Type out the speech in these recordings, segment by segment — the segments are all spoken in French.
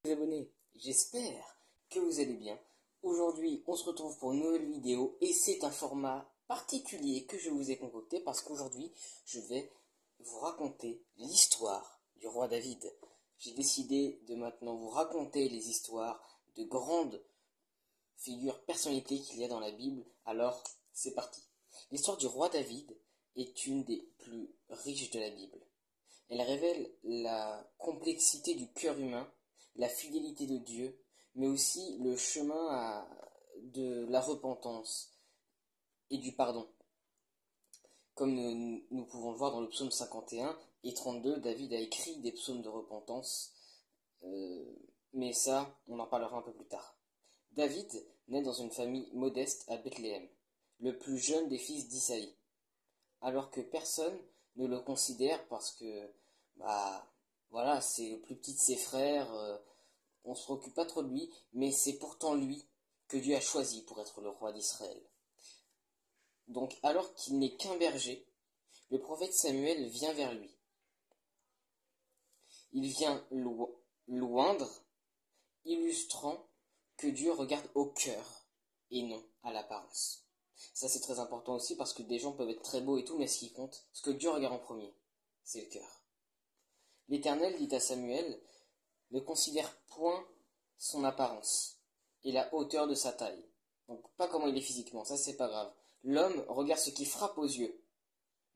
Les abonnés, j'espère que vous allez bien. Aujourd'hui, on se retrouve pour une nouvelle vidéo et c'est un format particulier que je vous ai concocté parce qu'aujourd'hui, je vais vous raconter l'histoire du roi David. J'ai décidé de maintenant vous raconter les histoires de grandes figures, personnalités qu'il y a dans la Bible. Alors, c'est parti. L'histoire du roi David est une des plus riches de la Bible. Elle révèle la complexité du cœur humain, la fidélité de Dieu, mais aussi le chemin de la repentance et du pardon. Comme nous pouvons le voir dans le psaume 51 et 32, David a écrit des psaumes de repentance, mais ça, on en parlera un peu plus tard. David naît dans une famille modeste à Bethléem, le plus jeune des fils d'Isaïe, alors que personne ne le considère parce que, voilà, c'est le plus petit de ses frères, on se préoccupe pas trop de lui, mais c'est pourtant lui que Dieu a choisi pour être le roi d'Israël. Donc, alors qu'il n'est qu'un berger, le prophète Samuel vient vers lui. Il vient loindre, illustrant que Dieu regarde au cœur et non à l'apparence. Ça, c'est très important aussi parce que des gens peuvent être très beaux et tout, mais ce qui compte, ce que Dieu regarde en premier, c'est le cœur. L'Éternel dit à Samuel: ne considère point son apparence et la hauteur de sa taille. Donc, pas comment il est physiquement, ça c'est pas grave. L'homme regarde ce qui frappe aux yeux,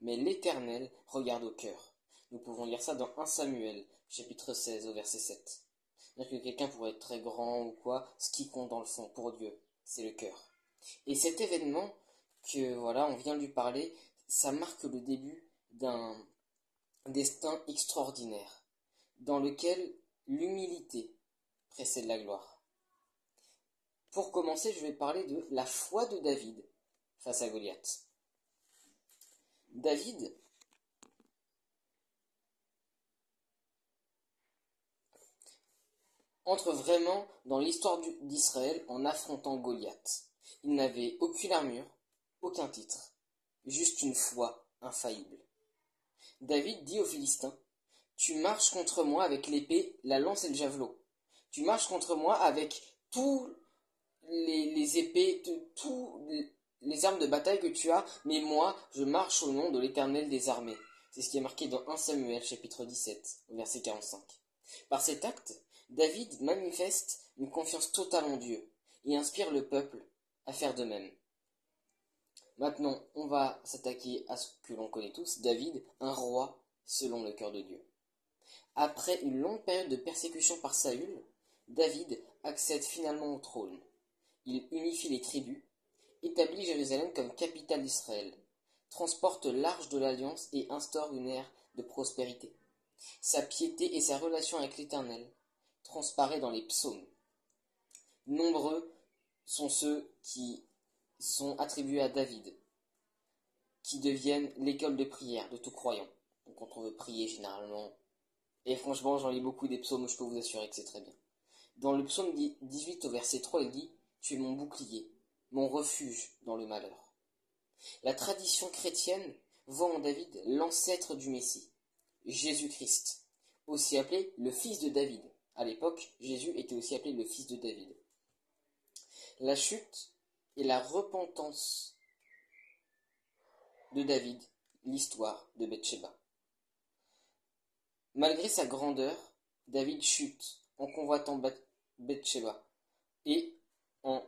mais l'Éternel regarde au cœur. Nous pouvons lire ça dans 1 Samuel, chapitre 16, au verset 7. C'est-à-dire que quelqu'un pourrait être très grand ou quoi, ce qui compte dans le fond pour Dieu, c'est le cœur. Et cet événement que voilà, on vient de lui parler, ça marque le début d'un destin extraordinaire, dans lequel l'humilité précède la gloire. Pour commencer, je vais parler de la foi de David face à Goliath. David entre vraiment dans l'histoire d'Israël en affrontant Goliath. Il n'avait aucune armure, aucun titre, juste une foi infaillible. David dit aux Philistins: tu marches contre moi avec l'épée, la lance et le javelot. Tu marches contre moi avec tous les épées, tous les armes de bataille que tu as, mais moi, je marche au nom de l'Éternel des armées. C'est ce qui est marqué dans 1 Samuel, chapitre 17, verset 45. Par cet acte, David manifeste une confiance totale en Dieu et inspire le peuple à faire de même. Maintenant, on va s'attaquer à ce que l'on connaît tous, David, un roi selon le cœur de Dieu. Après une longue période de persécution par Saül, David accède finalement au trône. Il unifie les tribus, établit Jérusalem comme capitale d'Israël, transporte l'arche de l'alliance et instaure une ère de prospérité. Sa piété et sa relation avec l'Éternel transparaît dans les psaumes. Nombreux sont ceux qui sont attribués à David, qui deviennent l'école de prière de tout croyant. Donc quand on veut prier généralement, et franchement j'en lis beaucoup des psaumes, je peux vous assurer que c'est très bien. Dans le psaume 18 au verset 3, il dit: tu es mon bouclier, mon refuge dans le malheur. La tradition chrétienne voit en David l'ancêtre du Messie, Jésus-Christ, aussi appelé le fils de David. À l'époque, Jésus était aussi appelé le fils de David. La chute et la repentance de David, l'histoire de Bathsheba. Malgré sa grandeur, David chute en convoitant Bathsheba et en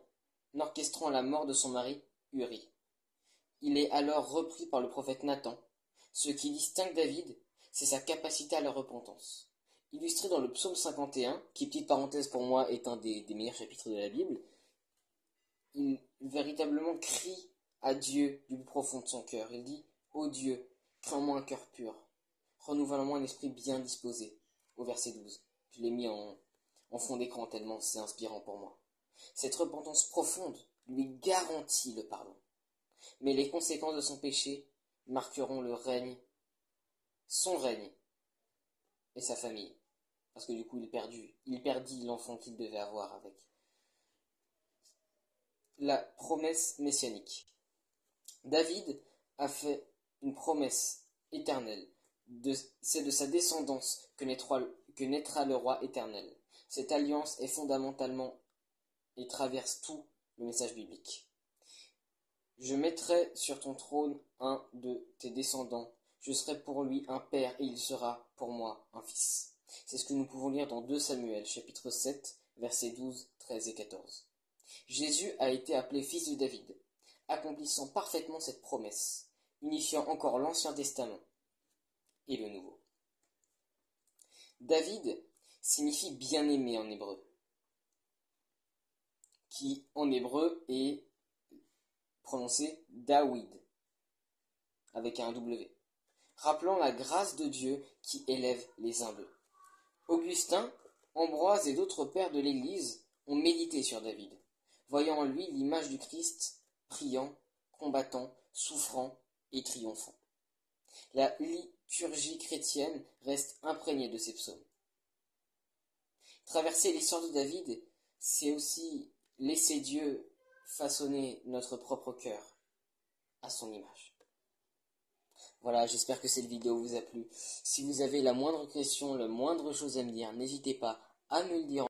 orchestrant la mort de son mari Uri. Il est alors repris par le prophète Nathan. Ce qui distingue David, c'est sa capacité à la repentance. Illustré dans le psaume 51, qui, petite parenthèse pour moi, est un des meilleurs chapitres de la Bible, il véritablement crie à Dieu du plus profond de son cœur. Il dit: ô Dieu, crée en moi un cœur pur, renouvelle en moi un esprit bien disposé. Au verset 12. Je l'ai mis en fond d'écran tellement c'est inspirant pour moi. Cette repentance profonde lui garantit le pardon. Mais les conséquences de son péché marqueront son règne et sa famille. Parce que du coup, il perdit l'enfant qu'il devait avoir avec. La promesse messianique. David a fait une promesse éternelle. C'est de sa descendance que naîtra le roi éternel. Cette alliance est fondamentalement et traverse tout le message biblique. Je mettrai sur ton trône un de tes descendants. Je serai pour lui un père et il sera pour moi un fils. C'est ce que nous pouvons lire dans 2 Samuel, chapitre 7, versets 12, 13 et 14. Jésus a été appelé fils de David, accomplissant parfaitement cette promesse, unifiant encore l'Ancien Testament et le Nouveau. David signifie bien-aimé en hébreu, qui en hébreu est prononcé Dawid, avec un W, rappelant la grâce de Dieu qui élève les humbles. Augustin, Ambroise et d'autres pères de l'Église ont médité sur David, voyant en lui l'image du Christ priant, combattant, souffrant et triomphant. La liturgie chrétienne reste imprégnée de ces psaumes. Traverser l'histoire de David, c'est aussi laisser Dieu façonner notre propre cœur à son image. Voilà, j'espère que cette vidéo vous a plu. Si vous avez la moindre question, la moindre chose à me dire, n'hésitez pas à me le dire.